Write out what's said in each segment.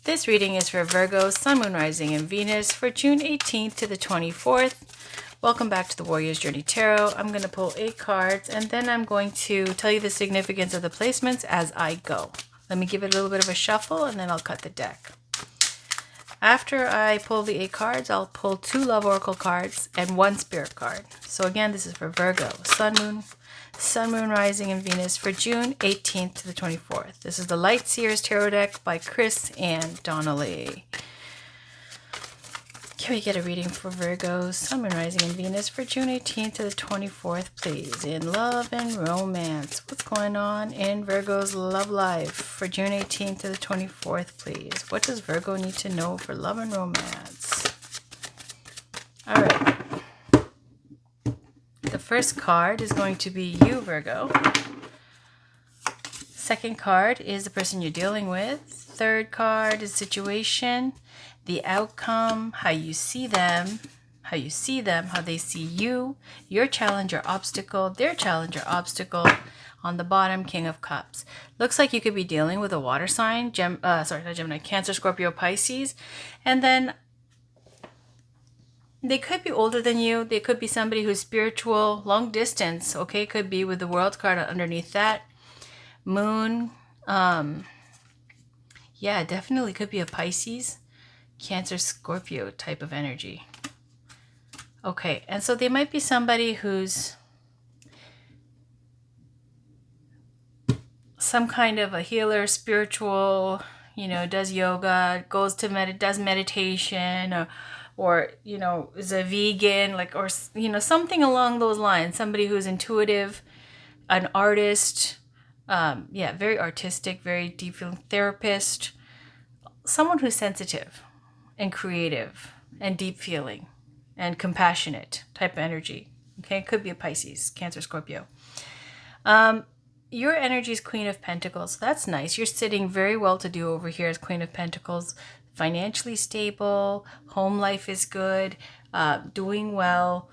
This reading is for Virgo, Sun, Moon, Rising, and Venus for June 18th to the 24th. Welcome back to the Warrior's Journey Tarot. I'm going to pull 8 cards and then I'm going to tell you the significance of the placements as I go. Let me give it a little bit of a shuffle and then I'll cut the deck. After I pull the 8 cards, I'll pull 2 Love Oracle cards and 1 Spirit card. So again, this is for Virgo, Sun, Moon, Rising, and Venus for June 18th to the 24th. This is the Light Seers Tarot deck by Chris and Donnelly. Can we get a reading for Virgo, Sun, Moon, Rising, and Venus for June 18th to the 24th, please? In love and romance, what's going on in Virgo's love life for June 18th to the 24th, please? What does Virgo need to know for love and romance? All right. The first card is going to be you, Virgo. Second card is the person you're dealing with. Third card is situation, the outcome, how you see them, how they see you, your challenge or obstacle, their challenge or obstacle. On the bottom, King of Cups. Looks like you could be dealing with a water sign, Cancer, Scorpio, Pisces. And then they could be older than you. They could be somebody who's spiritual, long distance, okay? Could be with the World card underneath that. Moon, yeah, definitely could be a Pisces, Cancer, Scorpio type of energy. Okay, and so they might be somebody who's some kind of a healer, spiritual, does yoga, goes to does meditation, or is a vegan, or something along those lines. Somebody who's intuitive, an artist, very artistic, very deep feeling, therapist, someone who's sensitive and creative and deep feeling and compassionate type of energy. Okay, could be a Pisces, Cancer, Scorpio. Your energy is Queen of Pentacles. So that's nice. You're sitting very well to do over here as Queen of Pentacles. Financially stable, home life is good, doing well,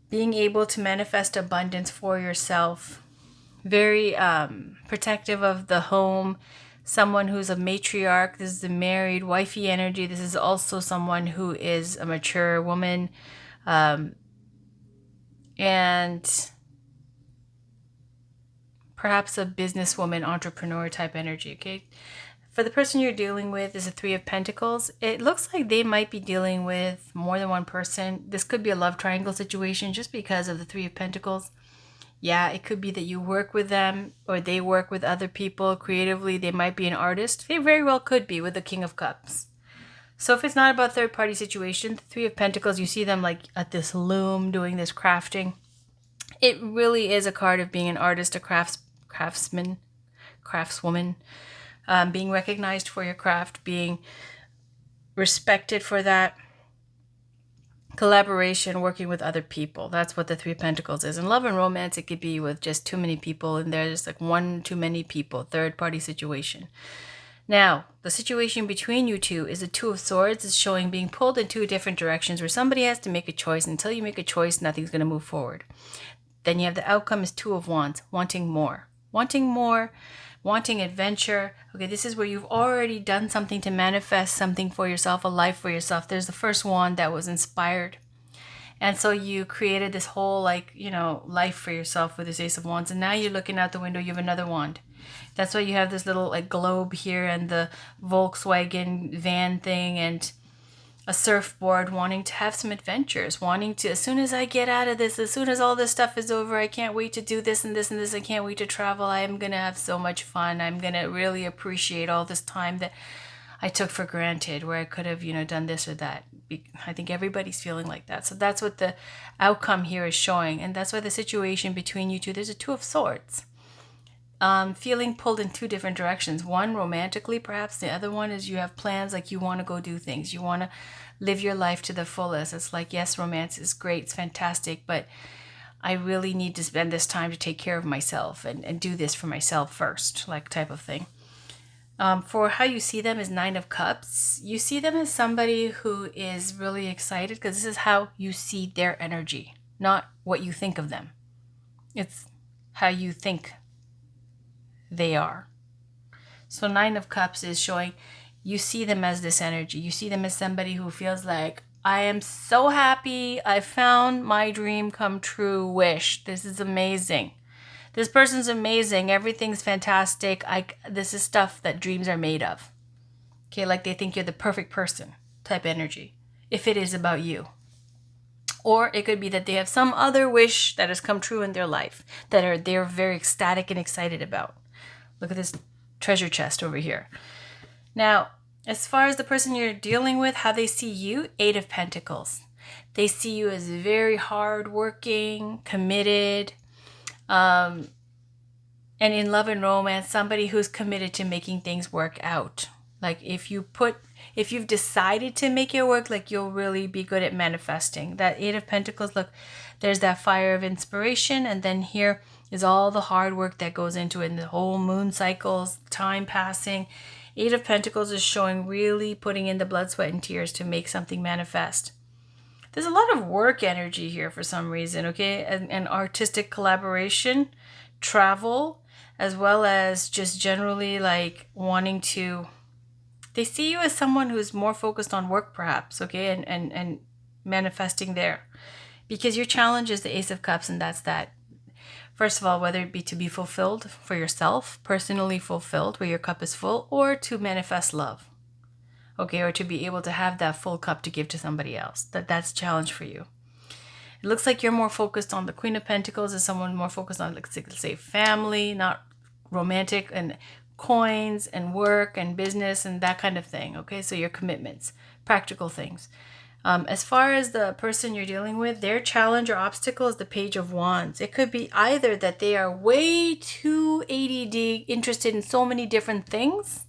being able to manifest abundance for yourself, very protective of the home, someone who's a matriarch. This is a married, wifey energy. This is also someone who is a mature woman, and perhaps a businesswoman, entrepreneur type energy, okay? For the person you're dealing with is a 3 of Pentacles. It looks like they might be dealing with more than one person. This could be a love triangle situation just because of the 3 of Pentacles. Yeah, it could be that you work with them or they work with other people creatively. They might be an artist. They very well could be with the King of Cups. So if it's not about third-party situation, the 3 of Pentacles, you see them like at this loom doing this crafting. It really is a card of being an artist, a craftswoman, being recognized for your craft, being respected for that. Collaboration, working with other people. That's what the 3 of Pentacles is. In love and romance, it could be with just too many people, and there's like one too many people, third-party situation. Now, the situation between you two is the 2 of Swords. Is showing being pulled in 2 different directions where somebody has to make a choice. Until you make a choice, nothing's going to move forward. Then you have the outcome is 2 of Wands, wanting more, wanting adventure. Okay, this is where you've already done something to manifest something for yourself, a life for yourself. There's the first wand that was inspired. And so you created this whole life for yourself with this Ace of Wands. And now you're looking out the window, you have another wand. That's why you have this little globe here and the Volkswagen van thing and a surfboard, wanting to have some adventures, wanting to, as soon as I get out of this, as soon as all this stuff is over, I can't wait to do this and this and this. I can't wait to travel. I am going to have so much fun. I'm going to really appreciate all this time that I took for granted where I could have, done this or that. I think everybody's feeling like that. So that's what the outcome here is showing. And that's why the situation between you two, there's a 2 of Swords. Feeling pulled in 2 different directions. One romantically, perhaps. The other one is you have plans, like you want to go do things. You want to live your life to the fullest. It's like, yes, romance is great. It's fantastic. But I really need to spend this time to take care of myself and do this for myself first, like type of thing. For how you see them is 9 of Cups. You see them as somebody who is really excited because this is how you see their energy, not what you think of them. It's how you think they are. So 9 of Cups is showing you see them as this energy. You see them as somebody who feels like, I am so happy. I found my dream come true wish. This is amazing. This person's amazing. Everything's fantastic. This is stuff that dreams are made of. Okay, like they think you're the perfect person type energy, if it is about you. Or it could be that they have some other wish that has come true in their life that they're very ecstatic and excited about. Look at this treasure chest over here. Now, as far as the person you're dealing with, how they see you, 8 of Pentacles. They see you as very hardworking, committed, and in love and romance, somebody who's committed to making things work out. Like if you've decided to make it work, like you'll really be good at manifesting. That 8 of Pentacles, look, there's that fire of inspiration, and then here is all the hard work that goes into it, and the whole moon cycles, time passing. 8 of Pentacles is showing really putting in the blood, sweat, and tears to make something manifest. There's a lot of work energy here for some reason, okay? And artistic collaboration, travel, as well as just generally like wanting to... They see you as someone who's more focused on work perhaps, okay? And manifesting there. Because your challenge is the Ace of Cups, and that's that. First of all, whether it be to be fulfilled for yourself, personally fulfilled, where your cup is full, or to manifest love. Okay, or to be able to have that full cup to give to somebody else. That's a challenge for you. It looks like you're more focused on the Queen of Pentacles as someone more focused on, let's say, family, not romantic, and coins and work and business and that kind of thing. Okay, so your commitments, practical things. As far as the person you're dealing with, their challenge or obstacle is the Page of Wands. It could be either that they are way too ADD, interested in so many different things.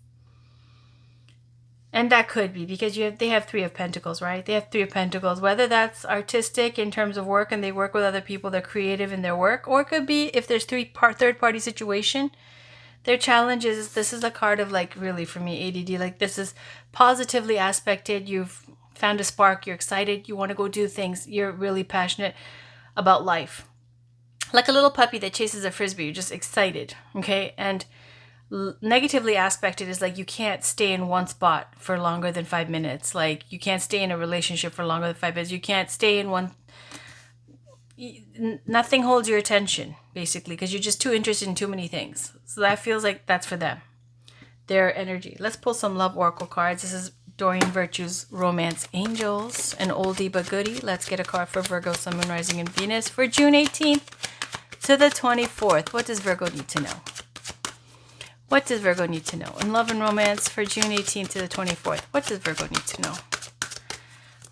And that could be because they have 3 of Pentacles, right? They have 3 of Pentacles, whether that's artistic in terms of work and they work with other people, they're creative in their work, or it could be if there's third-party situation. Their challenge is, this is a card of like, really for me, ADD, like this is positively aspected. You've found a spark, you're excited, you want to go do things, you're really passionate about life. Like a little puppy that chases a frisbee, you're just excited, okay? And negatively aspected is like you can't stay in one spot for longer than 5 minutes. Like you can't stay in a relationship for longer than 5 minutes. You can't stay in one... Nothing holds your attention, basically, because you're just too interested in too many things. So that feels like that's for them, their energy. Let's pull some love oracle cards. This is Doreen Virtue's Romance Angels, an oldie but goodie. Let's get a card for Virgo, Sun, Moon, Rising, and Venus for June 18th to the 24th. What does Virgo need to know? What does Virgo need to know? In love and romance for June 18th to the 24th. What does Virgo need to know?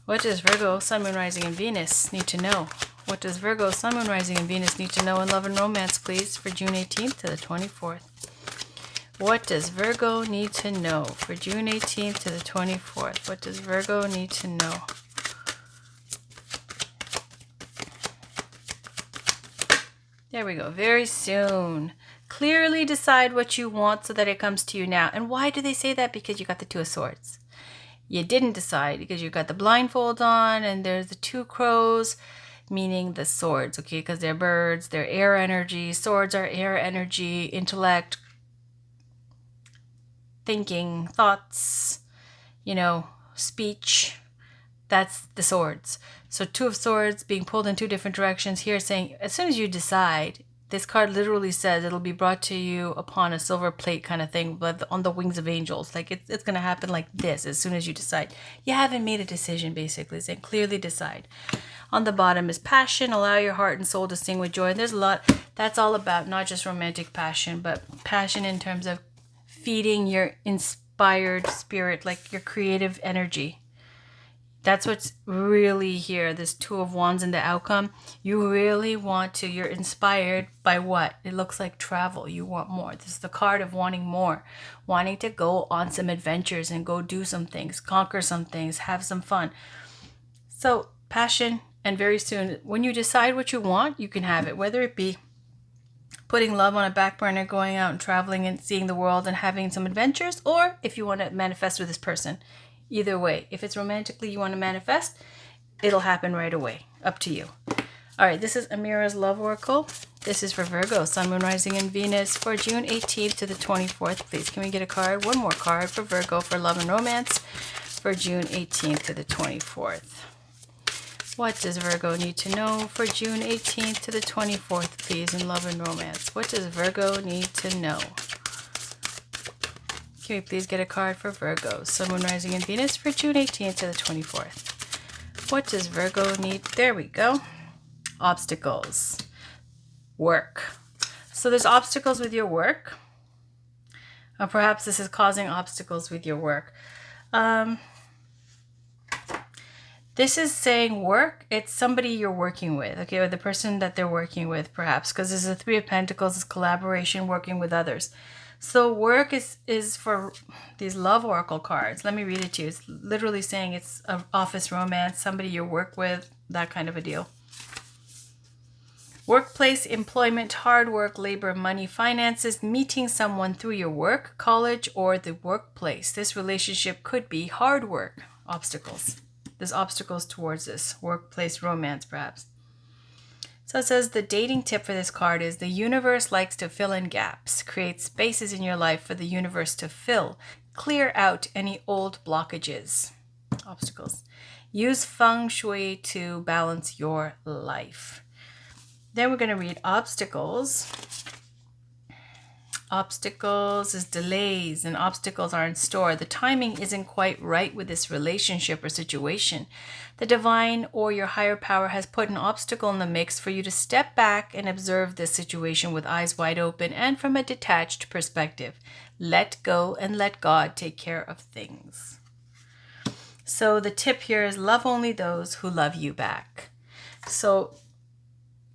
What does Virgo, Sun, Moon, Rising, and Venus need to know? What does Virgo, Sun, Moon, Rising, and Venus need to know in love and romance, please, for June 18th to the 24th? What does Virgo need to know for June 18th to the 24th? What does Virgo need to know? There we go. Very soon. Clearly decide what you want so that it comes to you now. And why do they say that? Because you got the 2 of Swords. You didn't decide because you got the blindfold on and there's the 2 crows, meaning the swords, okay? Because they're birds, they're air energy. Swords are air energy, intellect, thinking, thoughts, speech. That's the swords. So 2 of Swords being pulled in 2 different directions here, saying as soon as you decide, this card literally says it'll be brought to you upon a silver plate kind of thing, but on the wings of angels. Like it's going to happen like this as soon as you decide. You haven't made a decision, basically, saying clearly decide. On the bottom is passion. Allow your heart and soul to sing with joy. And there's a lot. That's all about not just romantic passion, but passion in terms of feeding your inspired spirit, like your creative energy. That's what's really here. This 2 of Wands and the outcome. You really want to. You're inspired by what? It looks like travel. You want more. This is the card of wanting more. Wanting to go on some adventures and go do some things. Conquer some things. Have some fun. So passion. And very soon, when you decide what you want, you can have it. Whether it be putting love on a back burner, going out and traveling and seeing the world and having some adventures, or if you want to manifest with this person. Either way, if it's romantically you want to manifest, it'll happen right away. Up to you. All right, this is Amira's Love Oracle. This is for Virgo, Sun, Moon, Rising, and Venus for June 18th to the 24th. Please, can we get a card? One more card for Virgo for love and romance for June 18th to the 24th. What does Virgo need to know for June 18th to the 24th, please, in love and romance? What does Virgo need to know? Can we please get a card for Virgo, Sun, Moon, Rising, and Venus for June 18th to the 24th? What does Virgo need? There we go. Obstacles. Work. So there's obstacles with your work. Or perhaps this is causing obstacles with your work. This is saying work. It's somebody you're working with, okay, or the person that they're working with, perhaps, because this is a Three of Pentacles, it's collaboration, working with others. So work is for these love oracle cards. Let me read it to you. It's literally saying it's an office romance, somebody you work with, that kind of a deal. Workplace, employment, hard work, labor, money, finances, meeting someone through your work, college, or the workplace. This relationship could be hard work, obstacles. There's obstacles towards this. Workplace, romance, perhaps. So it says the dating tip for this card is the universe likes to fill in gaps. Create spaces in your life for the universe to fill. Clear out any old blockages, obstacles. Use feng shui to balance your life. Then we're going to read obstacles. Obstacles is delays, and obstacles are in store. The timing isn't quite right with this relationship or situation. The divine or your higher power has put an obstacle in the mix for you to step back and observe this situation with eyes wide open and from a detached perspective. Let go and let God take care of things. So the tip here is love only those who love you back. So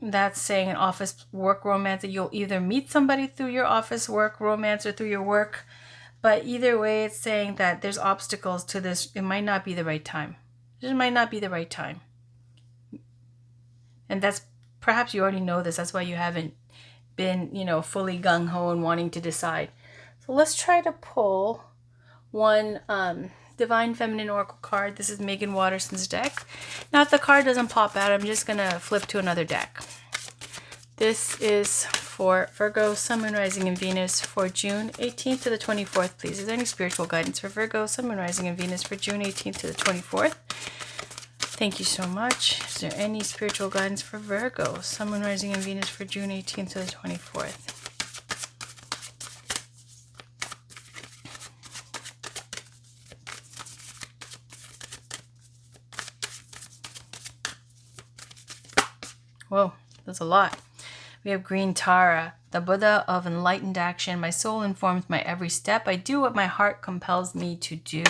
that's saying an office work romance, that you'll either meet somebody through your office work romance or through your work. But either way, it's saying that there's obstacles to this. It might not be the right time. It might not be the right time. And that's, perhaps you already know this. That's why you haven't been, fully gung-ho and wanting to decide. So let's try to pull one Divine Feminine Oracle card. This is Megan Watterson's deck. Now, if the card doesn't pop out, I'm just going to flip to another deck. This is for Virgo, Sun, Moon, Rising, and Venus for June 18th to the 24th, please. Is there any spiritual guidance for Virgo, Sun, Moon, Rising, and Venus for June 18th to the 24th? Thank you so much. Is there any spiritual guidance for Virgo, Sun, Moon, Rising, and Venus for June 18th to the 24th? Whoa, that's a lot. We have Green Tara, the Buddha of enlightened action. My soul informs my every step. I do what my heart compels me to do.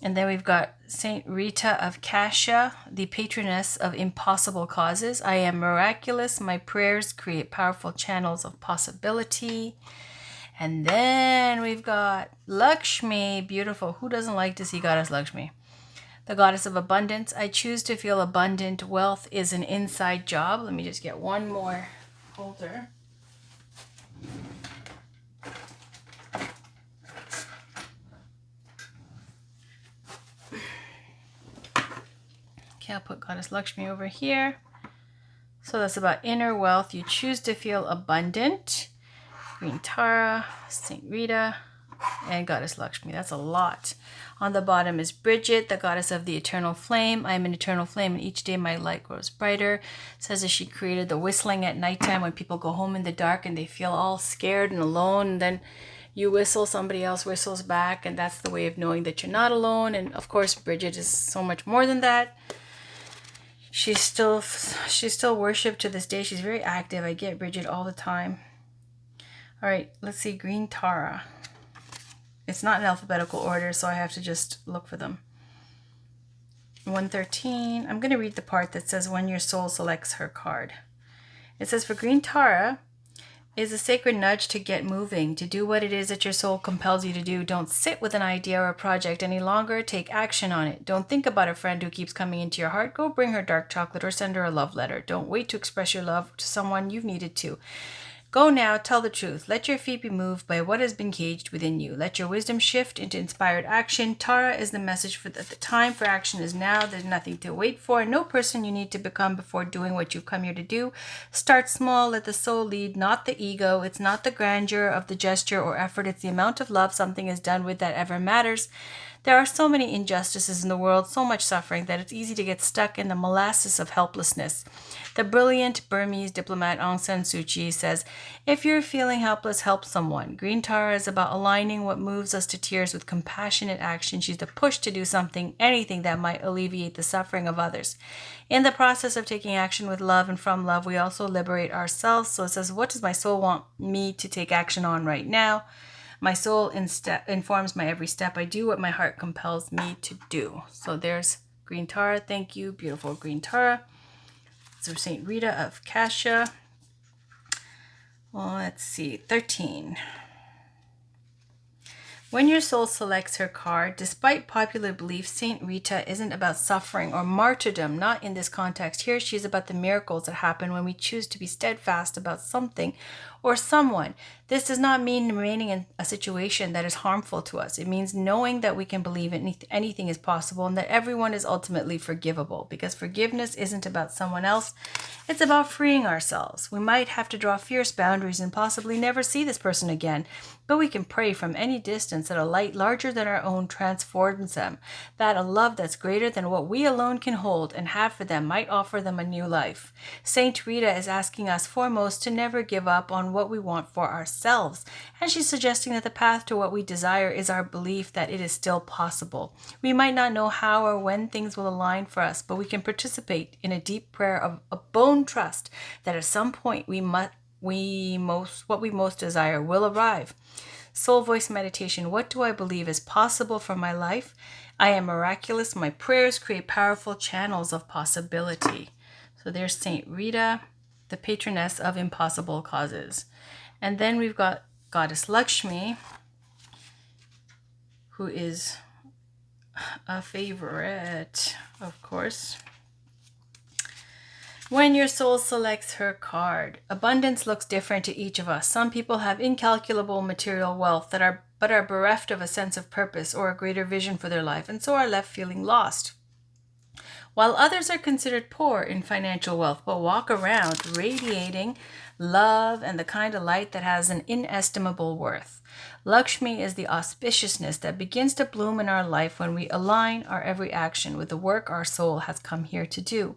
And then we've got Saint Rita of Cassia, the patroness of impossible causes. I am miraculous. My prayers create powerful channels of possibility. And then we've got Lakshmi, beautiful. Who doesn't like to see Goddess Lakshmi? The goddess of abundance. I choose to feel abundant. Wealth is an inside job. Let me just get one more holder. Okay, I'll put Goddess Lakshmi over here. So that's about inner wealth. You choose to feel abundant. Green Tara, Saint Rita, and Goddess Lakshmi. That's a lot. On the bottom is Bridget, the goddess of the eternal flame. I am an eternal flame, and each day my light grows brighter. It says that she created the whistling at nighttime when people go home in the dark and they feel all scared and alone. And then you whistle, somebody else whistles back, and that's the way of knowing that you're not alone. And of course, Bridget is so much more than that. She's still worshipped to this day. She's very active. I get Bridget all the time. All right, let's see, Green Tara. It's not in alphabetical order, so I have to just look for them. 113. I'm going to read the part that says when your soul selects her card. It says for Green Tara is a sacred nudge to get moving, to do what it is that your soul compels you to do. Don't sit with an idea or a project any longer. Take action on it. Don't think about a friend who keeps coming into your heart. Go bring her dark chocolate or send her a love letter. Don't wait to express your love to someone. You've needed to. Go now, tell the truth. Let your feet be moved by what has been caged within you. Let your wisdom shift into inspired action. Tara is the message for the time for action is now. There's nothing to wait for. No person you need to become before doing what you've come here to do. Start small. Let the soul lead, not the ego. It's not the grandeur of the gesture or effort. It's the amount of love something is done with that ever matters. There are so many injustices in the world, so much suffering, that it's easy to get stuck in the molasses of helplessness. The brilliant Burmese diplomat Aung San Suu Kyi says, if you're feeling helpless, help someone. Green Tara is about aligning what moves us to tears with compassionate action. She's the push to do something, anything that might alleviate the suffering of others. In the process of taking action with love and from love, we also liberate ourselves. So it says, what does my soul want me to take action on right now? My soul informs my every step. I do what my heart compels me to do. So there's Green Tara. Thank you, beautiful Green Tara. So Saint Rita of Cassia. Well, let's see, 13. When your soul selects her card, despite popular belief, Saint Rita isn't about suffering or martyrdom. Not in this context. Here she is about the miracles that happen when we choose to be steadfast about something or someone. This does not mean remaining in a situation that is harmful to us. It means knowing that we can believe anything is possible and that everyone is ultimately forgivable, because forgiveness isn't about someone else. It's about freeing ourselves. We might have to draw fierce boundaries and possibly never see this person again, but we can pray from any distance that a light larger than our own transforms them, that a love that's greater than what we alone can hold and have for them might offer them a new life. Saint Rita is asking us foremost to never give up on what we want for ourselves, and she's suggesting that the path to what we desire is our belief that it is still possible. We might not know how or when things will align for us, but we can participate in a deep prayer of a bone trust that at some point what we most desire will arrive. Soul voice meditation. What do I believe is possible for my life? I am miraculous. My prayers create powerful channels of possibility. So there's Saint Rita, the patroness of impossible causes. And then we've got Goddess Lakshmi, who is a favorite, of course. When your soul selects her card, abundance looks different to each of us. Some people have incalculable material wealth but are bereft of a sense of purpose or a greater vision for their life, and so are left feeling lost. While others are considered poor in financial wealth but walk around radiating love and the kind of light that has an inestimable worth. Lakshmi is the auspiciousness that begins to bloom in our life when we align our every action with the work our soul has come here to do.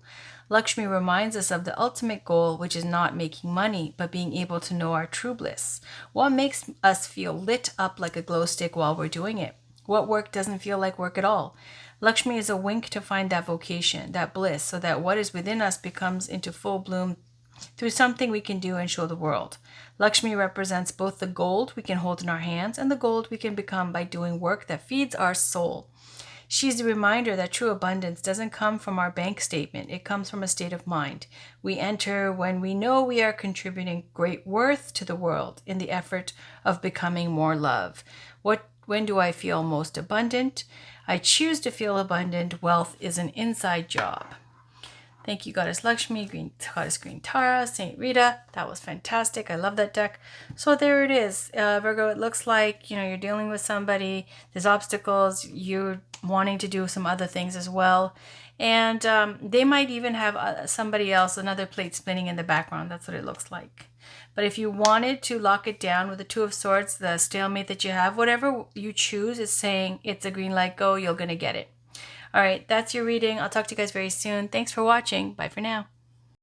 Lakshmi reminds us of the ultimate goal, which is not making money, but being able to know our true bliss. What makes us feel lit up like a glow stick while we're doing it? What work doesn't feel like work at all? Lakshmi is a wink to find that vocation, that bliss, so that what is within us becomes into full bloom through something we can do and show the world. Lakshmi represents both the gold we can hold in our hands and the gold we can become by doing work that feeds our soul. She's a reminder that true abundance doesn't come from our bank statement. It comes from a state of mind. We enter when we know we are contributing great worth to the world in the effort of becoming more love. When do I feel most abundant? I choose to feel abundant. Wealth is an inside job. Thank you, Goddess Lakshmi, Goddess Green Tara, Saint Rita. That was fantastic. I love that deck. So there it is, Virgo. It looks like you're dealing with somebody. There's obstacles. You're wanting to do some other things as well, and they might even have somebody else, another plate spinning in the background. That's what it looks like. But if you wanted to lock it down with the Two of Swords, the stalemate that you have, whatever you choose is saying it's a green light, go. You're gonna get it. All right, that's your reading. I'll talk to you guys very soon. Thanks for watching. Bye for now.